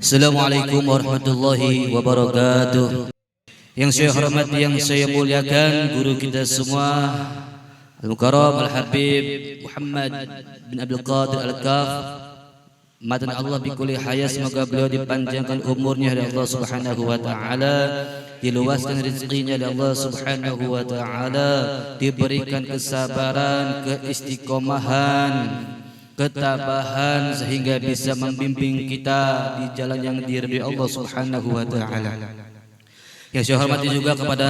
Assalamualaikum warahmatullahi wabarakatuh. Yang saya hormati, yang saya muliakan guru kita semua, Al-Mukarram Al-Habib Muhammad bin Abdul Qadir Al-Kaf, matan Allah bikulli hayat, semoga beliau dipanjangkan umurnya oleh Allah Subhanahu wa taala, diluaskan rezekinya oleh Allah Subhanahu wa taala, diberikan kesabaran, keistiqomahan, ketabahan, sehingga bisa membimbing kita di jalan yang diridhai Allah Subhanahu wa taala. Yang saya hormati juga kepada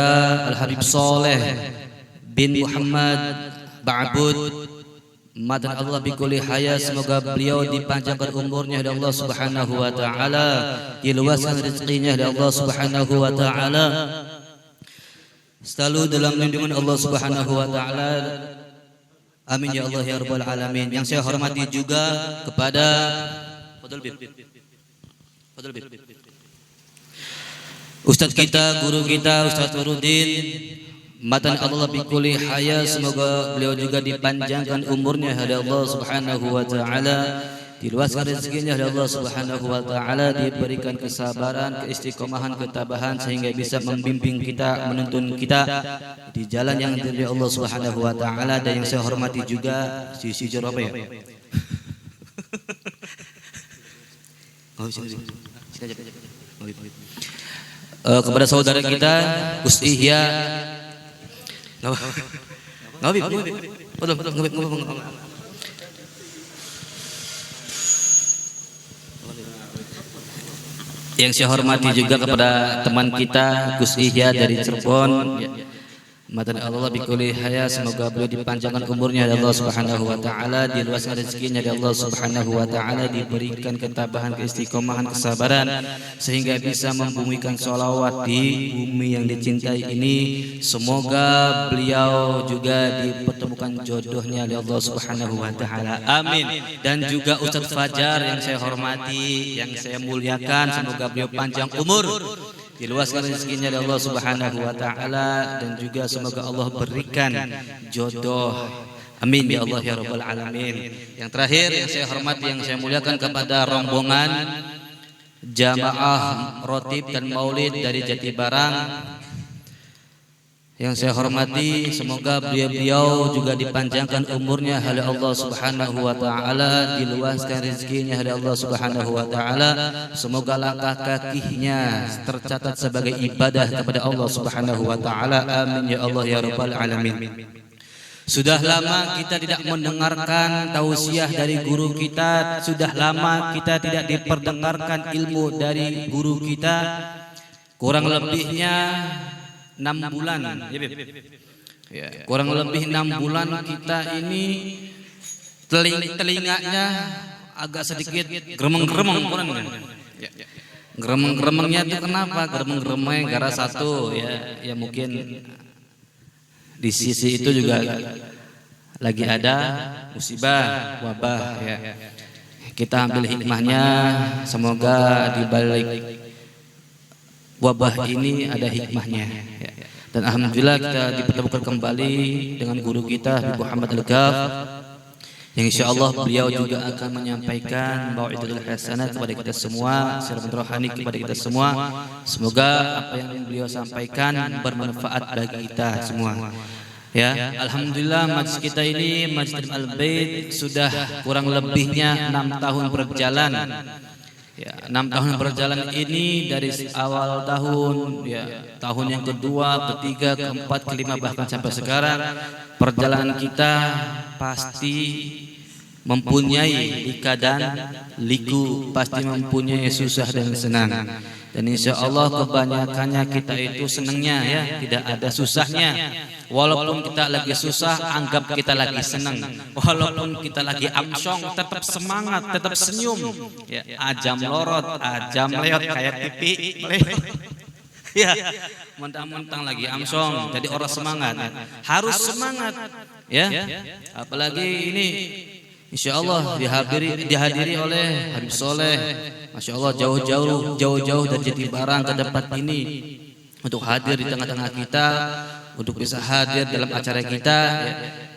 Al-Habib Saleh bin Muhammad Ba'bud, matan Allah bikulli hayat, semoga beliau dipanjangkan umurnya oleh Allah Subhanahu wa taala, diluaskan rezekinya oleh Allah Subhanahu wa taala, selalu dalam lindungan Allah Subhanahu wa taala. Amin ya Allah ya rabbal alamin. Yang saya hormati juga kepada Ustadz kita, guru kita, Ustadz Nuruddin, matan Allah bikulli hayat, semoga beliau juga dipanjangkan umurnya oleh Allah Subhanahu wa taala, diluaskan rezekinya oleh Allah Subhanahu wa taala, diberikan kesabaran, keistiqomahan, ketabahan, sehingga bisa membimbing kita, menuntun kita di jalan yang diridhai Allah Subhanahu wa taala. Dan yang saya hormati juga si Jorobe ya. Kepada saudara kita Gus Ihya. Yang saya hormati juga kepada teman kita Gus Ihya dari Cirebon, matan Allah bikulli hayat, semoga beliau dipanjangkan umurnya oleh Allah Subhanahu wa taala, diluaskan rezekinya oleh Allah Subhanahu wa taala, diberikan ketabahan, keistiqomahan, kesabaran, sehingga bisa membumikan sholawat di bumi yang dicintai ini. Semoga beliau juga dipertemukan jodohnya oleh Allah Subhanahu wa taala. Amin. Dan juga Ustadz Fajar yang saya hormati, yang saya muliakan, semoga beliau panjang umur, diluaskan rezekinya dari Allah Subhanahu wa taala, dan juga semoga Allah berikan jodoh. Amin ya Allah ya rabbal alamin. Yang terakhir yang saya hormati, yang saya muliakan kepada rombongan jamaah rotib dan maulid dari Jatibarang, yang saya hormati, semoga beliau juga dipanjangkan umurnya oleh Allah Subhanahu wa taala, diluaskan rezekinya oleh Allah Subhanahu wa taala, semoga langkah kakinya tercatat sebagai ibadah kepada Allah Subhanahu wa taala. Amin ya Allah ya rabbal alamin. Sudah lama kita tidak mendengarkan tausiah dari guru kita, sudah lama kita tidak diperdengarkan ilmu dari guru kita. Kurang lebihnya 6 bulan, ya, kurang lebih 6 bulan kita ini telinganya agak sedikit gremeng-gremeng, gremeng-gremengnya itu kenapa? Gremeng-gremeng gara satu, ya mungkin di sisi itu juga lagi ada musibah, wabah, ya. Kita ambil hikmahnya, semoga di balik wabah ini ada hikmahnya, ya. Dan alhamdulillah kita dipertemukan kembali dengan guru kita Habib Muhammad Al-Kaf, yang insyaallah beliau juga akan menyampaikan mau'izatul hasanah kepada kita semua, siratul rohani kepada kita semua. Semoga apa yang beliau sampaikan bermanfaat bagi kita semua, ya. Alhamdulillah majlis kita ini, Majlis Al-Bait, sudah kurang lebihnya 6 tahun berjalan. Ya, 6 tahun berjalan ini dari awal tahun, ya, tahun yang kedua, ketiga, keempat, kelima, bahkan sampai sekarang, perjalanan kita pasti mempunyai lika dan liku, pasti mempunyai susah dan senang. Dan insya Allah kebanyakannya kita itu senangnya, ya, tidak ada susahnya. Walaupun kita lagi susah, anggap kita lagi senang. Walaupun kita lagi amsyong, tetap semangat, tetap senyum. Ya, ajam lorot, ajam leot kayak pipi, ya, mentang-mentang lagi amsyong, jadi orang semangat. Harus semangat, ya. Apalagi ini, insya Allah dihadiri oleh Habib Soleh, masya Allah jauh-jauh dari Jatibarang ke tempat ini untuk hadir di tengah-tengah kita untuk bisa hadir dalam acara kita.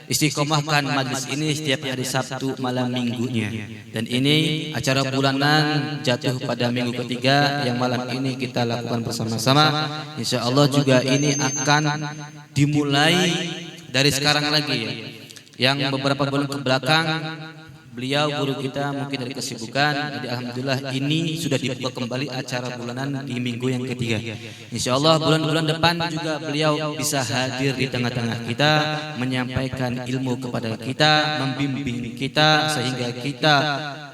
Istiqomahkan majlis ini setiap hari Sabtu malam minggunya. Dan ini acara bulanan jatuh pada minggu ketiga yang malam ini kita lakukan bersama-sama. Insya Allah juga ini akan dimulai dari sekarang lagi ya. Yang beberapa bulan ke belakang beliau guru kita mungkin dari kesibukan, jadi alhamdulillah ini sudah dibuka kembali acara bulanan di minggu yang ketiga. Insya Allah bulan-bulan depan juga beliau bisa hadir di tengah-tengah kita, menyampaikan ilmu kepada kita, membimbing kita sehingga kita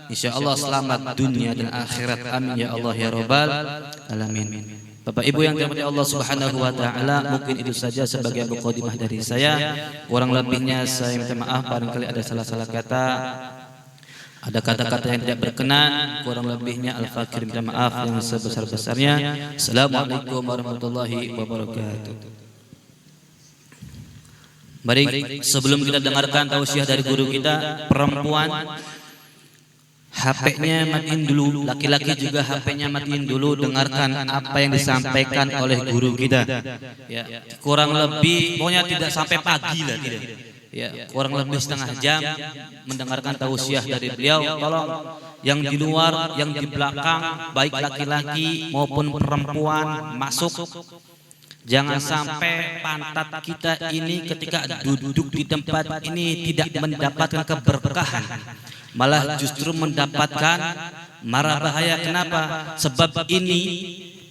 insya Allah selamat dunia dan akhirat. Amin ya Allah ya Rabbal alamin. Bapak Ibu yang dirahmati Allah Subhanahu wa taala, mungkin itu saja sebagai mukadimah dari saya. Kurang lebihnya saya minta maaf barangkali ada salah-salah kata, ada kata-kata yang tidak berkenan. Kurang lebihnya Al-Fakir minta maaf yang sebesar-besarnya. Assalamualaikum warahmatullahi wabarakatuh. Mari sebelum kita dengarkan tausiah dari guru kita, perempuan HP-nya matiin dulu, laki-laki juga HP-nya matiin dulu, dengarkan apa yang disampaikan oleh guru kita. Ya, kurang lebih, pokoknya tidak sampai pagi lah, tidak. Ya, kurang lebih setengah jam mendengarkan tausiah dari beliau. Tolong yang di luar, yang di belakang, baik laki-laki maupun perempuan masuk. Jangan sampai pantat kita ini ketika duduk di tempat ini tidak mendapatkan keberkahan, malah justru mendapatkan mara bahaya. Kenapa? Sebab ini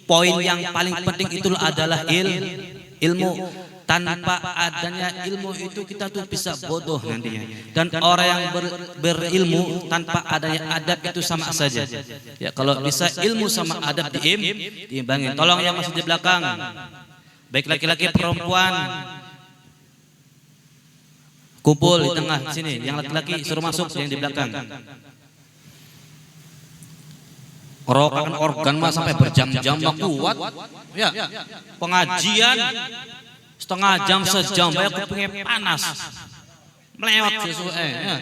poin yang paling penting itu adalah ilmu. Tanpa adanya ilmu itu kita tuh bisa bodoh nantinya. Dan orang yang berilmu tanpa adanya adab itu sama saja. Ya, kalau bisa ilmu sama adab diimbangin. Tolong yang masih di belakang, baik laki-laki perempuan, kumpul di tengah sini. Yang laki-laki suruh masuk, yang di belakang. Rokakan organ mah sampai berjam-jam mah kuat. Ya, pengajian setengah jam sejam, banyak kepingin panas, melewat sesuai. Ya.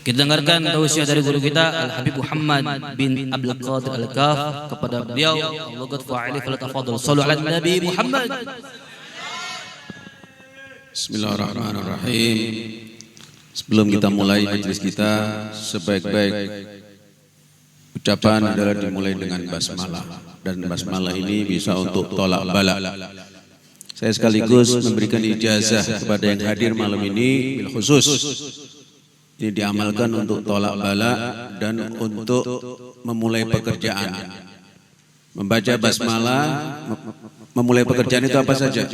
Kita dengarkan tausiah dari guru kita Al Habib Muhammad bin Abdul Qadir Al Kaf. Kepada beliau, Allah qad fa'ali falatafadhal sallu ala Nabi Muhammad. Bismillahirrahmanirrahim. Sebelum kita mulai majelis kita, sebaik-baik ucapan adalah dimulai dengan basmalah, dan basmalah ini bisa untuk tolak bala. Saya sekaligus memberikan ijazah kepada yang hadir malam ini bil khusus. Ini diamalkan untuk tolak bala dan untuk memulai pekerjaan. Membaca basmalah, memulai pekerjaan itu apa saja?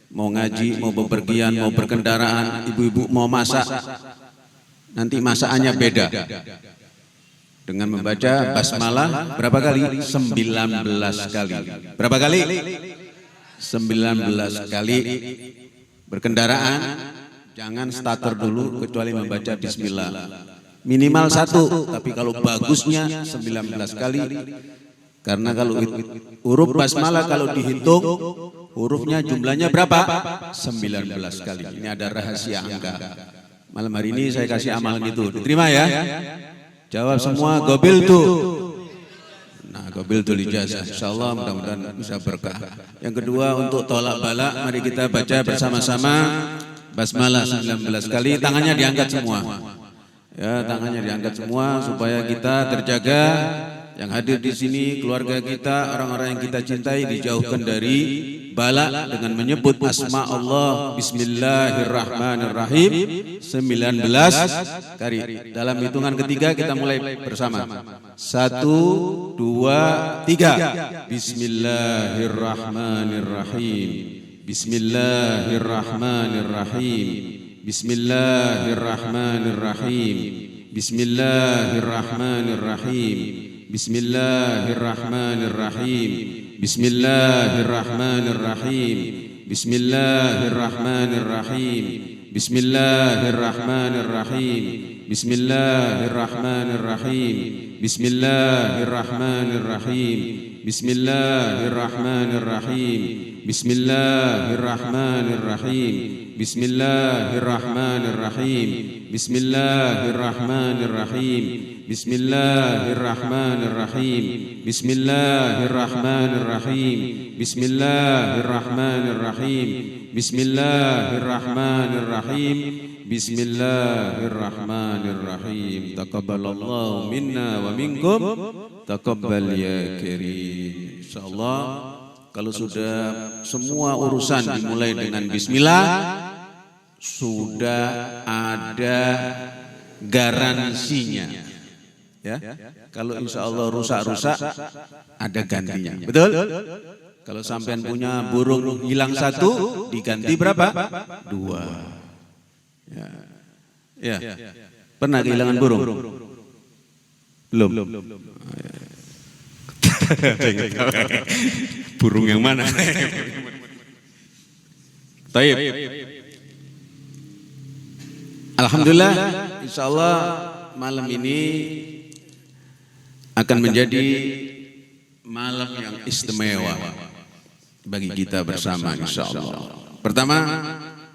Mau ngaji, mau bepergian, mau berkendaraan, ibu-ibu mau masak, nanti masakannya beda. Dengan membaca basmalah berapa kali? 19 kali. Berapa kali? 19 kali. Berkendaraan jangan starter dulu kecuali membaca bismillah. Minimal 1, tapi kalau bagusnya 19 kali. Karena kalau huruf basmalah kalau dihitung hurufnya jumlahnya berapa? 19 kali. Ini ada rahasia angka. Malam hari ini saya kasih amalan itu. Diterima ya? Jawab semua gobil tuh. Nah, gobil tuh ijazah. Insyaallah mudah-mudahan bisa berkah. Yang kedua untuk tolak bala, mari kita baca bersama-sama basmalah 19 kali. Tangannya diangkat semua. Ya, tangannya diangkat semua supaya kita terjaga. Yang hadir di sini keluarga kita, orang-orang yang kita cintai dijauhkan dari bala dengan menyebut asma Allah. Bismillahirrahmanirrahim 19 kali. Dalam hitungan ketiga kita mulai bersama. 1, 2, 3. Bismillahirrahmanirrahim. Bismillahirrahmanirrahim. Bismillahirrahmanirrahim. Bismillahirrahmanirrahim. Bismillahirrahmanirrahim. Bismillahirrahmanirrahim. Bismillahirrahmanirrahim. Bismillahirrahmanirrahim. Bismillahirrahmanirrahim. Bismillahirrahmanirrahim. Bismillahirrahmanirrahim. Bismillahirrahmanirrahim. Bismillahirrahmanirrahim. Bismillahirrahmanirrahim. Bismillahirrahmanirrahim. Bismillahirrahmanirrahim. Bismillahirrahmanirrahim. Bismillahirrahmanirrahim. Bismillahirrahmanirrahim. Taqabbalallahu minna wa minkum. Taqabbal ya karim. Insyaallah kalau sudah semua urusan dimulai dengan bismillah, sudah ada garansinya. Ya. Kalau insya Allah rusak-rusak ada gantinya. Betul? Kalau sampean punya burung hilang satu, diganti berapa? 2. Ya. Pernah kehilangan burung? Belum. Burung yang mana? Taib. Alhamdulillah, insya Allah malam ini akan menjadi malam yang istimewa bagi kita bersama insya Allah. Pertama,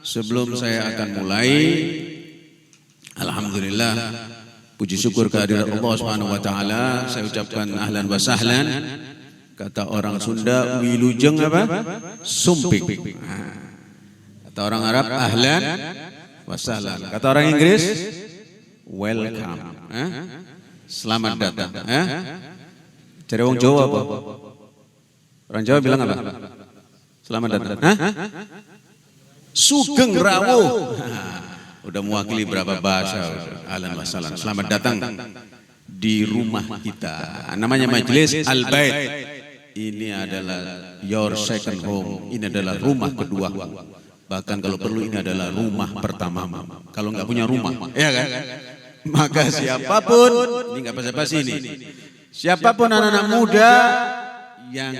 sebelum saya akan mulai, alhamdulillah, puji syukur kehadirat Allah Subhanahu wa taala, saya ucapkan ahlan wa sahlan. Kata orang Sunda, wilujeng apa? Sumpik. Kata orang Arab, ahlan wa sahlan. Kata orang Inggris, welcome. Selamat datang. Cari orang Jawa apa? Orang Jawa bilang apa? Selamat datang. Sugeng rawuh. Udah mewakili berapa bahasa. Ahlan wa sahlan. Selamat datang di rumah kita. Namanya Majelis Al-Bait. Ini adalah your second home. Ini adalah rumah kedua. Bahkan kalau perlu ini adalah rumah pertama. Kalau nggak punya rumah, ya kan? Maka siapapun, ini nggak basa-basi ini. Siapapun anak-anak muda yang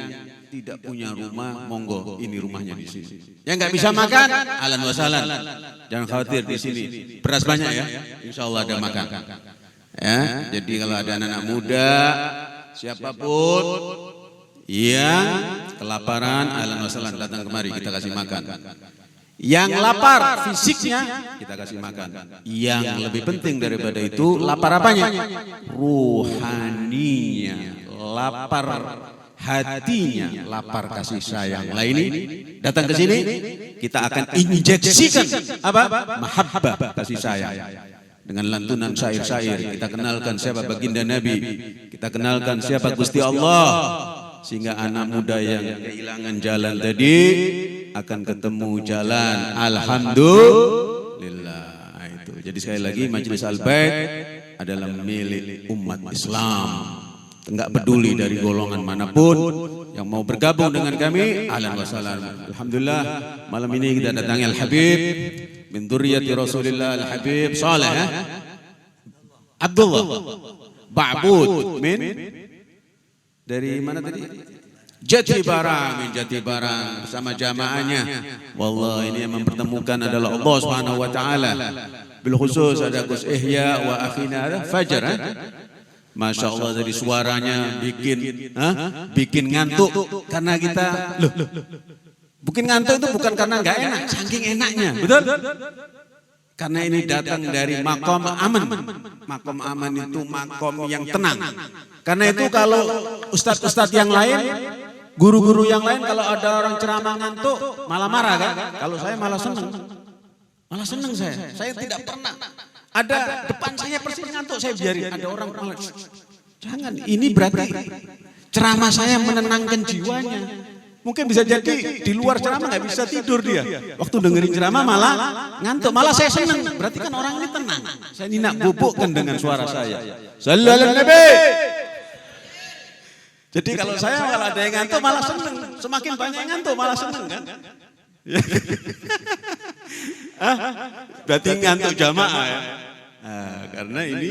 tidak punya rumah, monggo ini rumahnya di sini. Yang nggak bisa makan, ahlan wa sahlan. Jangan khawatir di sini. Beras banyak ya, insya Allah ada makan. Ya, jadi kalau ada anak-anak muda, siapapun yang kelaparan, ahlan wa sahlan, datang kemari kita kasih makan. Yang lapar fisiknya kita kasih makan. Yang lebih penting daripada itu, lapar apanya? Ruhaninya, lapar hatinya, lapar kasih sayang. Lah ini datang ke sini kita akan injeksikan apa? Mahabbah, kasih sayang. Dengan lantunan syair-syair kita kenalkan siapa baginda Nabi, kita kenalkan siapa Gusti Allah, sehingga anak muda yang kehilangan jalan tadi akan ketemu jalan. Alhamdulillah. Itu. Jadi sekali lagi Majelis Al-Bait adalah milik umat Islam. Enggak peduli dari golongan manapun yang mau bergabung dengan kami, ahlan wa sahlan. Alhamdulillah malam ini kita datangi Al-Habib min dzurriyyati Rasulillah Al-Habib Saleh Abdullah Ba'bud min dari mana tadi? Jatibarang, min Jatibarang bersama jamaahnya. Wallah ini yang mempertemukan adalah Allah Subhanahu wa taala. Bil khusus ada Gus Ihya wa akhina Fajar. Masya Allah dari suaranya bikin ngantuk karena kita bikin ngantuk itu bukan karena nggak enak, saking enaknya, betul? Karena ini datang dari makom aman. Makom aman itu makom yang tenang. Karena itu kalau ustadz-ustadz yang lain, guru-guru yang lain kalau ada orang ceramah ngantuk malah marah kan? Kalau saya malah senang. Malah senang saya. Saya tidak pernah ada depan saya persis ngantuk, saya biarin. Ada orang malah, jangan, ini berarti ceramah saya menenangkan jiwanya. Mungkin bisa jadi di luar ceramah nggak bisa tidur dia. Waktu dengerin ceramah malah ngantuk, malah saya senang. Berarti kan orang ini tenang. Saya ini nak bubukkan dengan suara saya. Sallallahu alaihi wasallam. Jadi kalau saya malah ada yang ngantuk malah senang. Semakin banyak yang ngantuk malah senang kan? Berarti ngantuk jamaah ya. Karena ini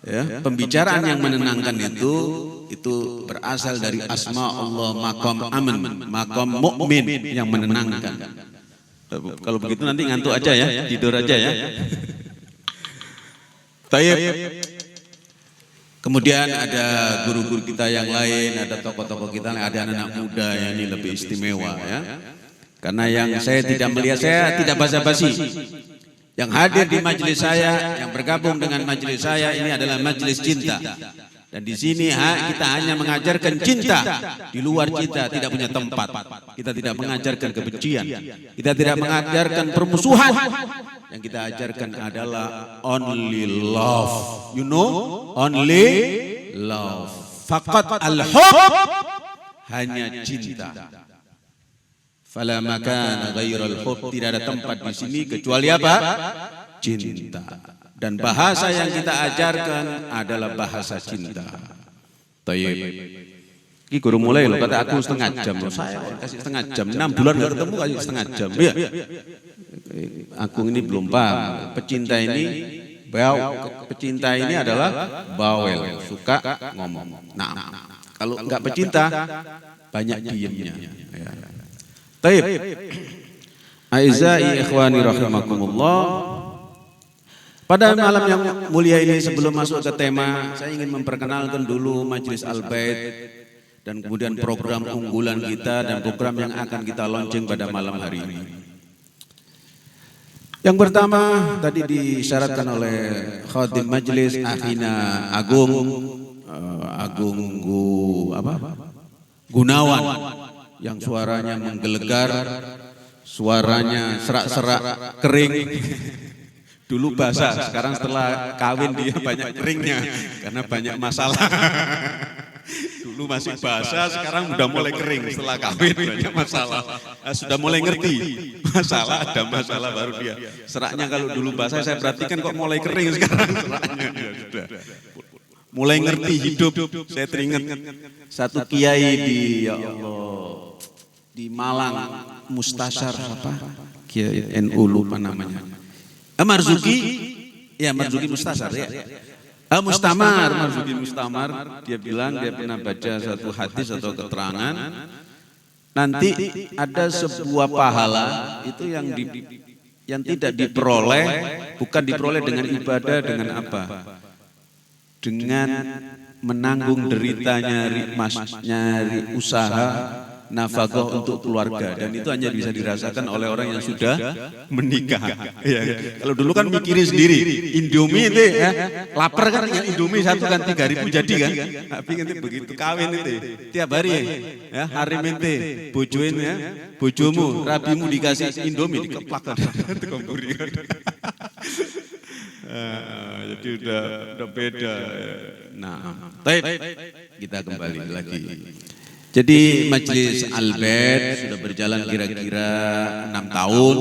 ya, pembicaraan yang menenangkan itu berasal dari asma Allah, makom aman, makom mukmin yang menenangkan. Kalau begitu nanti ngantuk aja ya, tidur aja ya. Tayyib. Kemudian ada guru-guru kita yang lain, ada tokoh-tokoh kita, ada anak-anak muda yang ini lebih istimewa ya. Karena yang saya tidak melihat, saya tidak basa-basi. Yang hadir di majelis saya, yang bergabung dengan majelis saya ini adalah majelis cinta. Dan di sini kita hanya mengajarkan cinta, di luar cinta tidak punya tempat. Kita tidak mengajarkan kebencian, kita tidak mengajarkan permusuhan. Yang kita ajarkan adalah only love. You know, only love. Faqat al-hub, hanya cinta. Fala makana ghairal hub, tidak ada tempat di sini kecuali apa? Cinta. Dan bahasa yang kita ajarkan adalah bahasa cinta. Tayyib. Ini guru mulai loh, kata aku setengah jam loh. Saya kasih setengah jam, 6 bulan gak ketemu kasih setengah jam. Ya. Aku ini belum paham. Pecinta ini adalah bawel, suka ngomong. Nah, kalau enggak pecinta banyak diemnya. Ya. Tayyib. Aizai ikhwani rahimakumullah. Pada malam yang mulia ini sebelum masuk ke tema, saya ingin memperkenalkan dulu Majelis Al-Bait dan kemudian program unggulan kita dan program yang akan kita launching pada malam hari ini. Yang pertama tadi disyaratkan oleh Khadim Majelis Akhina Gunawan yang suaranya menggelegar, suaranya serak-serak kering. Dulu basah, sekarang setelah kawin dia banyak keringnya karena banyak masalah. Dulu masih basah, sekarang udah mulai kering setelah kawin banyak masalah. Sudah mulai ngerti masalah, ada masalah baru dia. Seraknya kalau dulu basah saya perhatikan kok mulai kering sekarang seraknya. Ya, sudah. Mulai ngerti hidup. Saya teringat satu kiai di ya Allah di Malang, Mustasyar apa? Kiai NU lupa namanya. Marzuki, ya Marzuki Mustasyar ya. Marzuki Mustamar, dia bilang dia pernah baca satu hadis atau keterangan. Nanti ada sebuah pahala itu yang tidak diperoleh, bukan diperoleh dengan ibadah, dengan apa? Dengan menanggung deritanya, nyari usaha, nafkah untuk keluarga, dan itu hanya bisa dirasakan oleh orang yang sudah menikah. Ya. Kalau dulu kan mikirin sendiri, Indomie itu ya, lapar kan Indomie satu kan 3.000 jadi kan, tapi nanti begitu kawin itu tiap hari ya, hari mente bojoin ya, bojomu, rabimu dikasih Indomie dikeplak kan, jadi udah beda. Nah, kita kembali lagi. Jadi Majelis Al-Bait sudah berjalan kira-kira 6 tahun,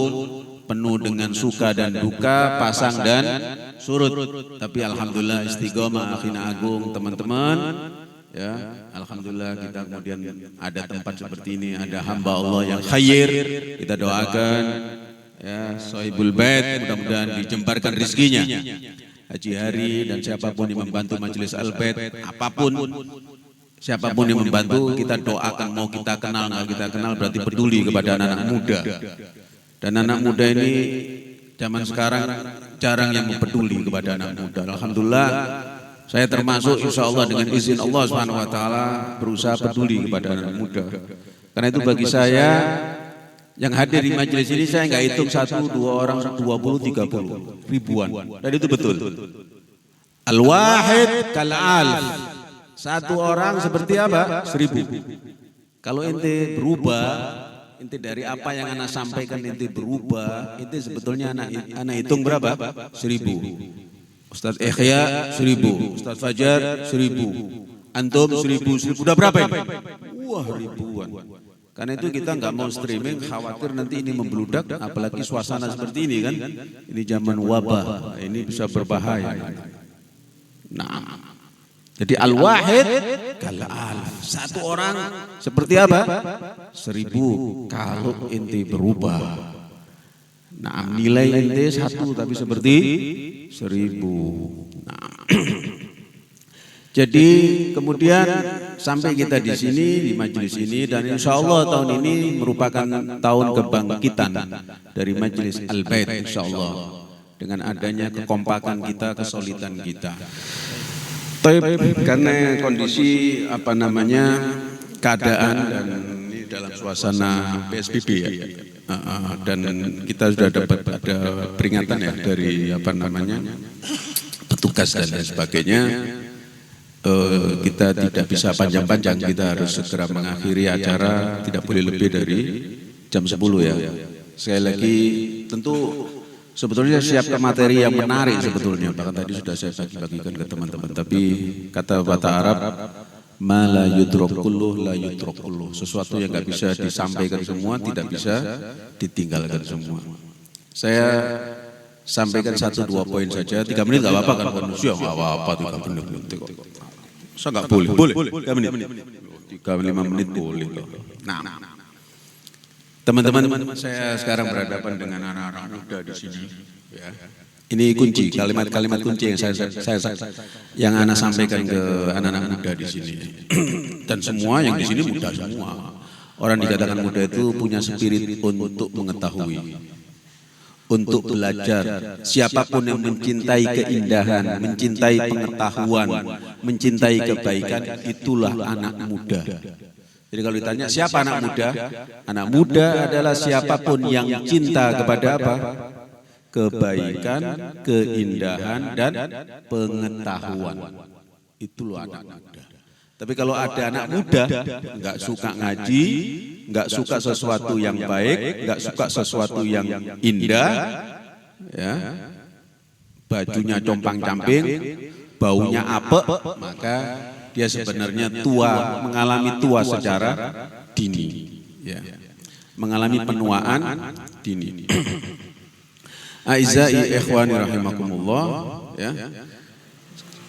penuh dengan suka dan duka, pasang dan surut. Tapi alhamdulillah istiqomah Akhina Agung teman-teman. Ya, alhamdulillah kita kemudian ada tempat seperti ini, ada hamba Allah yang khair. Kita doakan ya Sohibul Bait mudah-mudahan dijembarkan rezekinya. Haji Hari dan siapapun yang membantu Majelis Al-Bait, siapapun yang membantu, kita doakan, mau kita kenal, nggak kita kenal, berarti peduli kepada anak-anak muda. Dan anak muda ini zaman sekarang jarang yang peduli kepada anak muda. Alhamdulillah, saya termasuk insya Allah dengan izin Allah SWT berusaha peduli kepada anak muda. Karena itu bagi saya, yang hadir di majelis ini saya nggak hitung 1, 2 orang, 20, 30, ribuan. Dan itu betul. Al-wahid kal-alf. Satu orang seperti apa? 1000. Kalau ente berubah, ente dari apa yang anak sampaikan ente berubah, ente sebetulnya anak hitung berapa? 1000. Ustaz Ikhya 1000, Ustaz Fajar 1000, antum 1000, udah berapa ini? Wah, ribuan. Karena itu kita nggak mau streaming, khawatir nanti ini membludak, apalagi suasana seperti ini kan. Ini zaman wabah, ini bisa berbahaya. Nah. Jadi al-wahid kal-alf. Satu orang seperti apa? 1000 kalau ente berubah. Nah, nilai ente 1 tapi seperti 1000. Nah. Jadi kemudian sampai kita di sini di majelis ini, dan insya Allah tahun ini merupakan tahun kebangkitan dari Majelis Al-Bait insya Allah, dengan adanya kekompakan kita, kesolidan kita. Karena kondisi keadaan dan ini dalam suasana PSBB ya. Dan kita sudah dapat ada peringatan ya dari petugas dan lain sebagainya. Kita tidak bisa panjang-panjang, kita harus segera mengakhiri acara, tidak boleh lebih dari jam 10 ya. Sekali lagi tentu sebetulnya siapkan materi yang menarik sebetulnya, bahkan tadi sudah saya bagi-bagikan ke teman-teman. Tapi kata bahasa Arab, ma la yudrak kulluh la yudrak kulluh. Sesuatu yang nggak bisa disampaikan semua tidak bisa ditinggalkan semua. Saya sampaikan 1-2 poin saja. 3 menit nggak apa-apa kan? Manusia nggak apa-apa 3 menit. Saya nggak boleh 3 menit. 3-5 menit boleh. Nah, teman-teman, saya sekarang berhadapan dengan anak-anak muda di sini. Ya. Ini kunci, kalimat-kalimat kunci yang anak sampaikan ke anak-anak muda di sini. Dan semua yang di sini muda semua. Orang dikatakan muda itu punya spirit untuk mengetahui, untuk belajar. Siapapun yang mencintai keindahan, mencintai pengetahuan, mencintai kebaikan, itulah anak muda. Jadi kalau ditanya siapa anak muda? Anak muda adalah siapapun yang cinta kepada apa? Kebaikan, keindahan, dan pengetahuan. Itulah anak muda. Tapi kalau ada anak muda, nggak suka ngaji, nggak suka sesuatu yang baik, nggak suka sesuatu yang indah, ya, bajunya compang-camping, baunya apek, maka dia sebenarnya mengalami tua secara dini, ya, mengalami penuaan dini. Aizai ikhwani rahimakumullah, ya.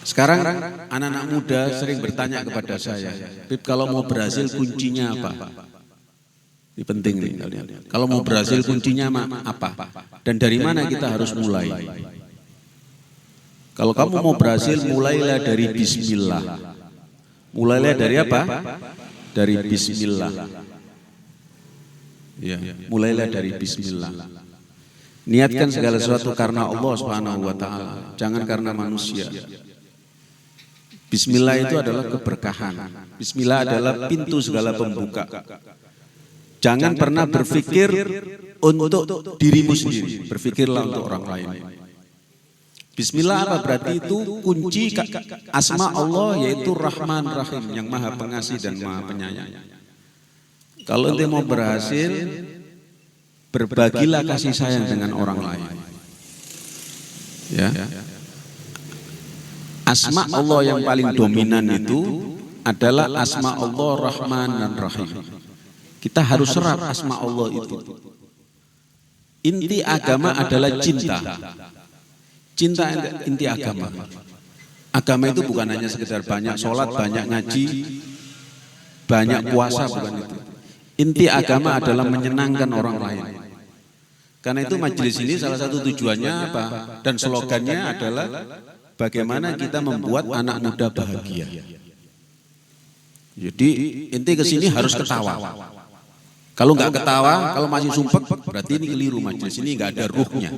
Sekarang anak-anak muda sering bertanya kepada saya, Bib, kalau mau berhasil kuncinya apa? Ini penting nih kalian. Kalau mau berhasil kuncinya apa? Dan dari mana kita harus mulai? Kalau kamu mau berhasil, mulailah dari bismillah. Mulailah dari apa? Dari bismillah. Ya, mulailah dari bismillah. Niatkan segala sesuatu karena Allah Subhanahu wa taala, jangan karena manusia. Bismillah itu adalah keberkahan. Bismillah adalah pintu segala pembuka. Jangan pernah berpikir untuk dirimu sendiri, berpikirlah untuk orang lain. Bismillah apa berarti? Itu kunci asma Allah, yaitu Rahman Rahim, yang Maha Pengasih dan Maha Penyayang. Kalau ente mau berhasil, berbagilah kasih sayang dengan orang lain. Ya. Asma Allah yang paling dominan itu adalah asma Allah Rahman dan Rahim. Kita harus serap asma Allah itu. Inti agama adalah cinta. Cinta inti agama. Agama itu bukan hanya sekedar banyak sholat, banyak ngaji, banyak puasa, bukan itu. Inti agama adalah menyenangkan orang lain. Karena itu majelis ini salah satu tujuannya apa? Dan slogannya adalah bagaimana kita membuat anak muda bahagia. Jadi inti kesini harus ketawa. Kalau nggak ketawa, kalau masih sumpek, berarti ini keliru majelis ini, nggak ada ruhnya.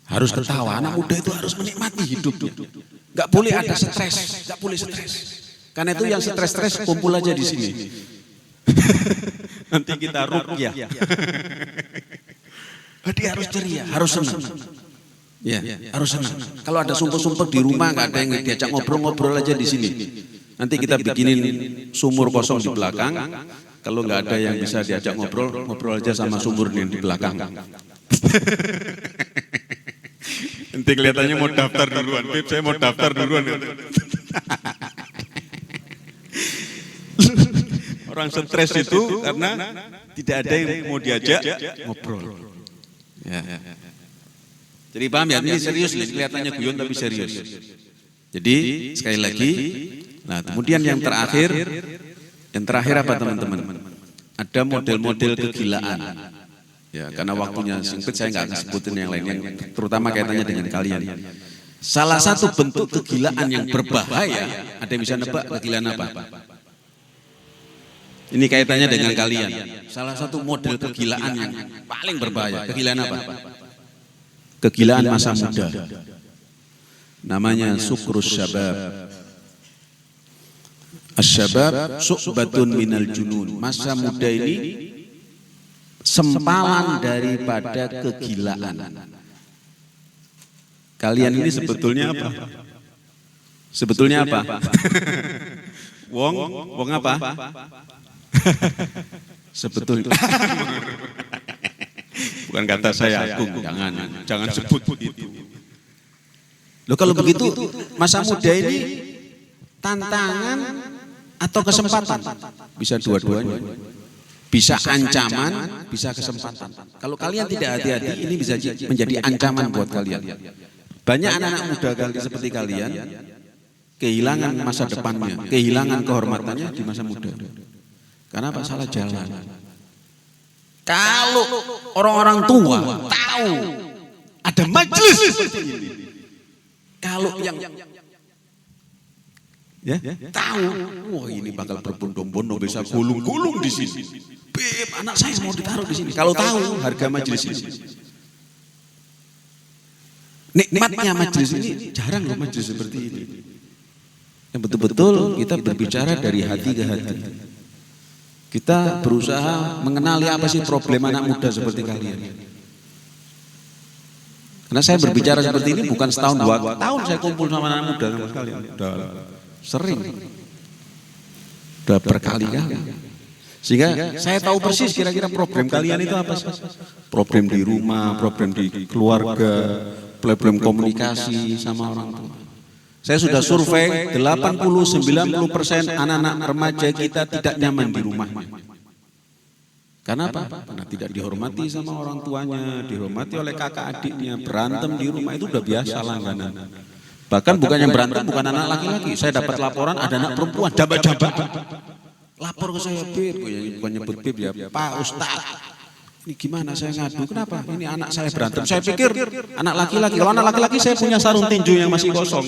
Harus ketawa. Anak muda itu harus menikmati hidupnya. Nggak boleh ada stres, nggak boleh stres. Karena itu yang stres kumpul aja di sini. Nanti kita ruqyah. Dia harus ceria, harus senang. Ya, harus senang. Kalau ada sumpek-sumpek di rumah, nggak ada yang diajak ngobrol-ngobrol aja di sini. Nanti kita bikinin sumur kosong di belakang. Kalau nggak ada yang bisa diajak ngobrol, ngobrol aja sama sumur di belakang. Nanti kelihatannya mau daftar duluan. Bib, saya mau daftar duluan. Orang stres itu karena tidak ada yang mau diajak ngobrol. Ya. Jadi paham ya, ini serius nih, kelihatannya guyon tapi serius. Jadi sekali lagi, nah kemudian yang terakhir apa teman-teman? Ada model-model kegilaan. Ya, karena waktunya singkat saya nggak akan sebutin yang lain, yang terutama kaitannya dengan kalian. Salah satu bentuk kegilaan yang berbahaya, ada yang bisa nebak kegilaan apa? Ini kaitannya dengan kalian. Salah satu model kegilaan yang paling berbahaya, kegilaan apa? Kegilaan masa muda. Namanya sukrus syabab. Asyabab su'batun minal junun. Masa muda ini sempalan daripada kegilaan. Kalian ini sebetulnya apa? Sebetulnya apa? Wong apa? Sebetulnya. Bukan kata saya Agung, jangan sebut itu. Loh kalau begitu masa muda ini tantangan atau kesempatan? Bisa dua-duanya. Bisa ancaman, bisa kesempatan. Kalau kalian tidak hati-hati, ini bisa menjadi ancaman buat kalian. Banyak anak-anak muda seperti kalian kehilangan masa depannya, kehilangan kehormatannya di masa muda. Karena apa? Salah jalan. Kalau orang-orang tua tahu ada majelis seperti ini, kalau yang tahu, wah ini bakal berbondong-bondong bisa gulung-gulung di sini. Beb, anak saya mau ditaruh di sini. Kalau tahu harga majelis ini, nikmatnya majelis ini jarang loh majelis seperti ini. Yang betul-betul kita berbicara dari hati ke hati. Kita berusaha mengenali apa sih problem anak muda seperti kalian. Karena saya berbicara seperti ini bukan setahun 2 tahun saya kumpul sama anak muda sama kalian. Udah sering. Udah berkali-kali. Sehingga saya tahu persis kira-kira problem kalian itu apa sih. Problem di rumah, problem di keluarga, problem komunikasi sama orang tua. Saya sudah survei 80-90% anak-anak remaja kita tidak nyaman di rumahnya. Karena apa? Karena tidak dihormati sama orang tuanya, dihormati oleh kakak adiknya, berantem di rumah itu udah biasa langganan. Bahkan bukan yang berantem, bukan anak laki-laki. Saya dapat laporan ada anak perempuan jambak-jambak. Lapor ke saya, Bib, bukan nyebut Bib ya, Pak Ustadz. Ini gimana saya ngadu, kenapa? Ini anak saya berantem. Saya pikir anak laki-laki, kalau anak laki-laki saya punya sarung tinju yang masih kosong.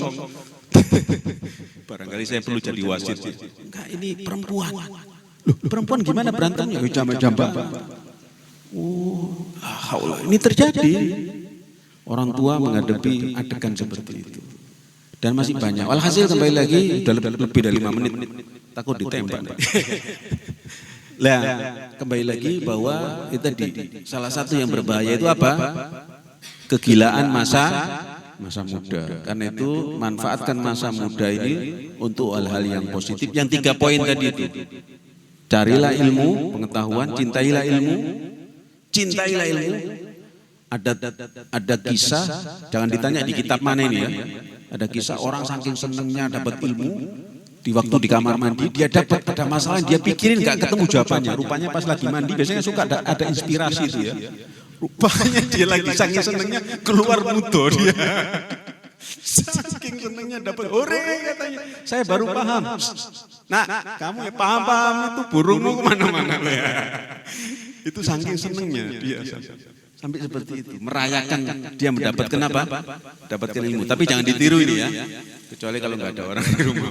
Barangkali saya perlu jadi wasit. Enggak, ini perempuan. Loh, perempuan gimana berantemnya? Jambak-jambak. Ini terjadi. Orang tua menghadapi adegan seperti itu. Dan masih banyak. Walhasil kembali lagi, sudah lebih dari 5 menit. Takut ditembak. Lah, kembali lagi bahwa itu tadi salah satu yang berbahaya itu apa? Kegilaan masa muda. Karena itu manfaatkan masa muda ini untuk hal-hal yang positif. Yang 3 poin tadi itu. Carilah ilmu, pengetahuan, cintailah ilmu. Cintailah ilmu. Ada kisah, jangan ditanya di kitab mana ini ya. Ada kisah orang saking senengnya dapat ilmu. Di waktu di kamar mandi, dia dapat pada masalah dia pikirin gak ketemu jawabannya. Rupanya pas lagi mandi, biasanya suka ada inspirasi itu ya. Rupanya dia lagi saking senengnya keluar mudo dia. Saking senengnya dapat hore katanya. Saya baru paham. Nah, kamu ya paham itu burungmu kemana-mana. Itu saking senengnya dia. Sampai seperti itu, merayakan dia mendapatkan apa? Dapatkan ilmu. Tapi jangan ditiru ini ya. Kecuali kalau nggak ada orang di rumah.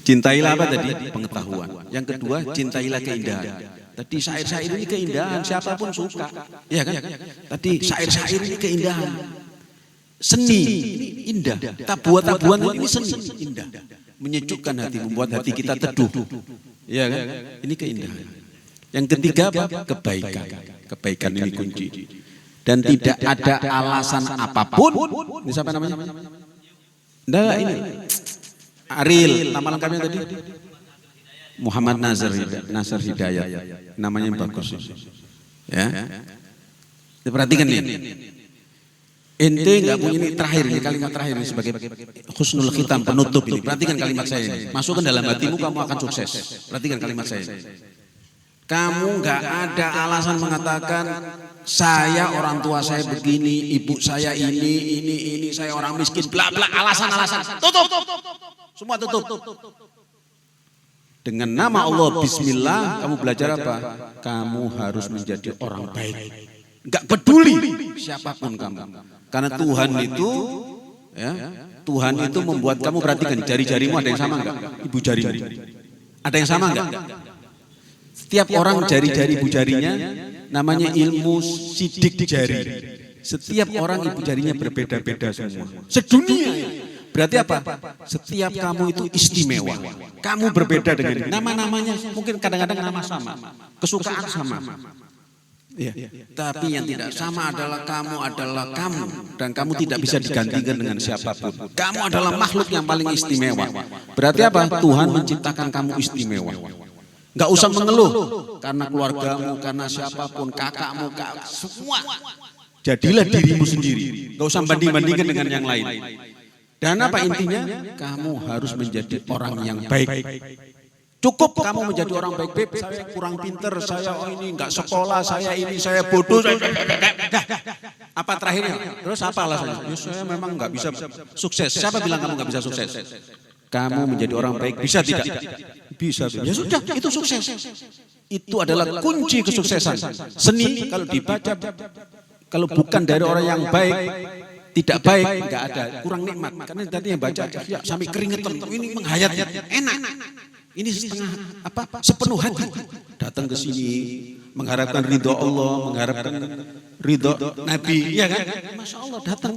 Cintailah apa tadi? Pengetahuan. Yang kedua, cintailah keindahan. Tadi syair-syair ini keindahan, siapapun suka. Iya kan? Tadi syair-syair ini keindahan. Seni, indah. Tabuhan-tabuhan ini seni, indah. Menyejukkan hati, membuat hati kita teduh. Iya kan? Ini keindahan. Yang ketiga apa? Kebaikan. Kebaikan ini kunci. Dan tidak ada alasan apapun. Ini siapa namanya? Nah ini Ariel, nama lengkapnya tadi? Muhammad Nazar Hidayat. Namanya yang bagus. Ya. Perhatikan nih. Ente nggak punya ini terakhir, ini kalimat terakhir ini sebagai husnul khitam, penutup ini. Perhatikan kalimat saya ini. Masukkan dalam hatimu, kamu akan sukses. Perhatikan kalimat saya ini. Kamu nggak ada alasan mengatakan saya orang tua saya begini, ibu saya ini saya orang miskin, bla bla, alasan. Tutup. Semua tutup. Dengan nama Allah Bismillah, kamu belajar apa? Kamu harus menjadi orang baik. Nggak peduli siapapun kamu. Karena Tuhan itu, ya, Tuhan itu membuat kamu, perhatikan jari-jarimu ada yang sama nggak? Ibu jarimu, ada yang sama nggak? Setiap orang jari-jari ibu jarinya namanya ilmu sidik jari. Setiap orang ibu jarinya berbeda-beda semua. Sedunia Berarti apa? Setiap kamu itu istimewa. Kamu berbeda dengan nama-namanya, mungkin kadang-kadang nama sama, kesukaan sama. Ya. Tapi yang tidak sama adalah kamu dan kamu tidak bisa digantikan dengan siapapun. Kamu adalah makhluk yang paling istimewa. Berarti apa? Tuhan menciptakan kamu istimewa. Gak usah mengeluh karena keluargamu, karena siapapun, kakakmu, semua. Jadilah dirimu sendiri. Gak usah banding-bandingkan dengan yang lain. Dan apa intinya? Kamu harus menjadi orang yang baik. Cukup kamu menjadi orang baik-baik. Saya kurang pinter, saya ini nggak sekolah, saya ini, saya bodoh. Apa terakhirnya? Terus apa alasannya? Ya, saya memang nggak bisa sukses. Siapa bilang kamu nggak bisa sukses? Kamu menjadi orang baik bisa tidak? Bisa. Ya sudah, itu sukses. Itu adalah kunci kesuksesan. Seni kalau dibaca, kalau bukan dari orang yang baik, tidak baik, nggak ada, kurang nikmat. Karena tadi yang baca ya, sampai keringetan, ini menghayat, enak. Ini sepenuh hati datang ke sini mengharapkan ridho Allah, mengharapkan ridho Nabi, ya kan? Masya Allah datang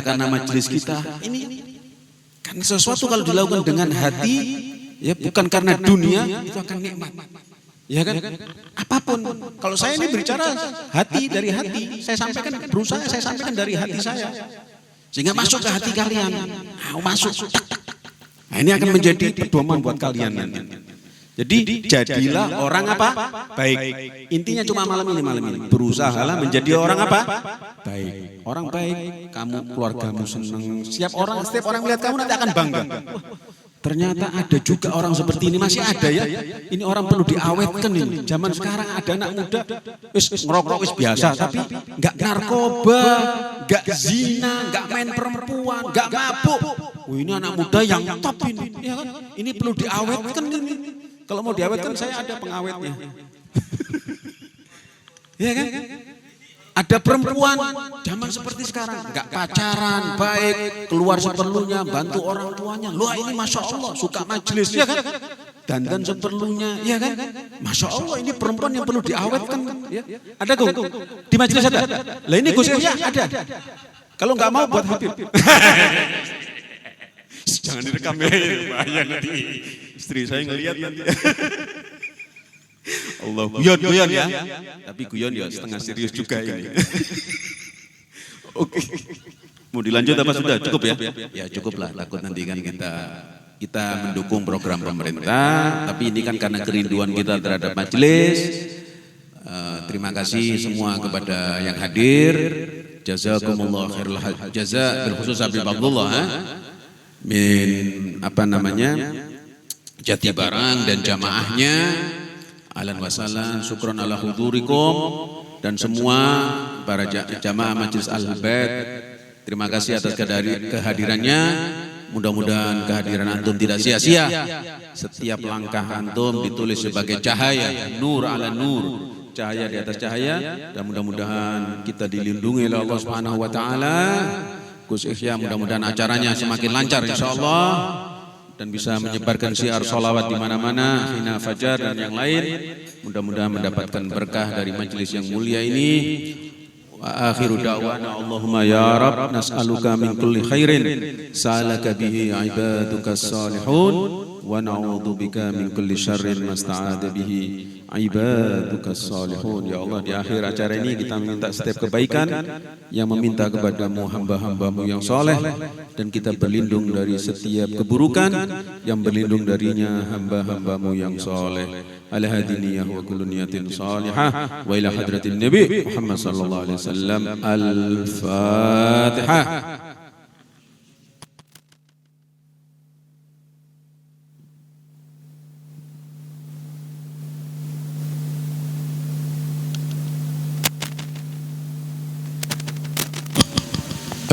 karena majelis kita ini karena sesuatu kalau dilakukan dengan hati, ya bukan karena dunia, itu akan nikmat, ya kan? Apapun, kalau saya ini berbicara hati dari hati, saya sampaikan dari hati saya, sehingga masuk ke hati kalian, masuk. Nah, ini akan menjadi pedoman buat kalian nanti. Jadi jadilah orang apa? Baik. Intinya cuma malam ini. Berusahalah menjadi orang apa? Baik. Orang baik, kamu keluargamu senang. Setiap orang melihat kamu nanti akan bangga. Ternyata ada juga orang seperti ini, masih ada ya. Ini orang perlu diawetkan ini. Zaman sekarang ada anak muda ngerokok biasa, tapi enggak narkoba, enggak zina, enggak main perempuan, enggak mabuk. Ini anak muda yang top ini, ya kan? Ini perlu diawetkan ini. Kalau mau diawetkan saya ada pengawetnya. Ya kan? Ada perempuan zaman seperti sekarang, enggak pacaran, baik, keluar seperlunya, bantu orang tuanya. Loh ini Masya Allah, suka majelis, ya kan? Dandan seperlunya, ya kan? Masya Allah, ini perempuan yang perlu diawetkan. Ya. Ada Gus? Di majelis ada? Lah ini Gus ya ada. Kalau enggak mau buat Habib. Jangan direkam ya, bahaya nanti istri saya ngelihat nanti. Allah, guyon ya. Tapi guyon ya setengah serius juga ini. Oke. Mau dilanjut apa sudah? Cukup ya? Ya cukup lah, takut nanti kan kita mendukung program pemerintah, tapi ini kan karena kerinduan kita terhadap majelis. Terima kasih semua kepada yang hadir. Jazakumullah khairul jaza bil khusus Habib Abdullah min Jati Barang dan jamaahnya. Ahlan wa sahlan, syukron ala hudurikum dan semua para jamaah Majelis Al-Bait. Terima kasih atas kehadirannya. Mudah-mudahan kehadiran antum tidak sia-sia. Setiap langkah antum ditulis sebagai cahaya, nur ala nur, cahaya di atas cahaya, dan mudah-mudahan kita dilindungi oleh Allah Subhanahu wa taala. Gus Ihya mudah-mudahan acaranya semakin lancar insyaallah dan bisa menyebarkan syiar sholawat di mana-mana, hina fajar dan yang lain. Mudah-mudahan mendapatkan berkah dari majelis yang mulia ini. Wa akhiru da'wana Allahumma ya Rabb nas'aluka min kulli khairin sa'alaka bihi ibadukas salihun wa na'udzubika min kulli syarrin masta'ada bihi ibadukas salihun. Ya Allah, di akhir acara ini kita meminta setiap kebaikan yang meminta kepadamu hamba-hambamu yang soleh, dan kita berlindung dari setiap keburukan yang berlindung darinya hamba-hambamu yang soleh. Ala hadiniyah wa kullu niyatin salihah wa ila hadratin nabi Muhammad sallallahu alaihi wasallam. Al-Fatihah.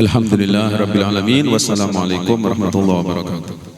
Alhamdulillah Rabbil Alamin. Wassalamualaikum warahmatullahi wabarakatuh.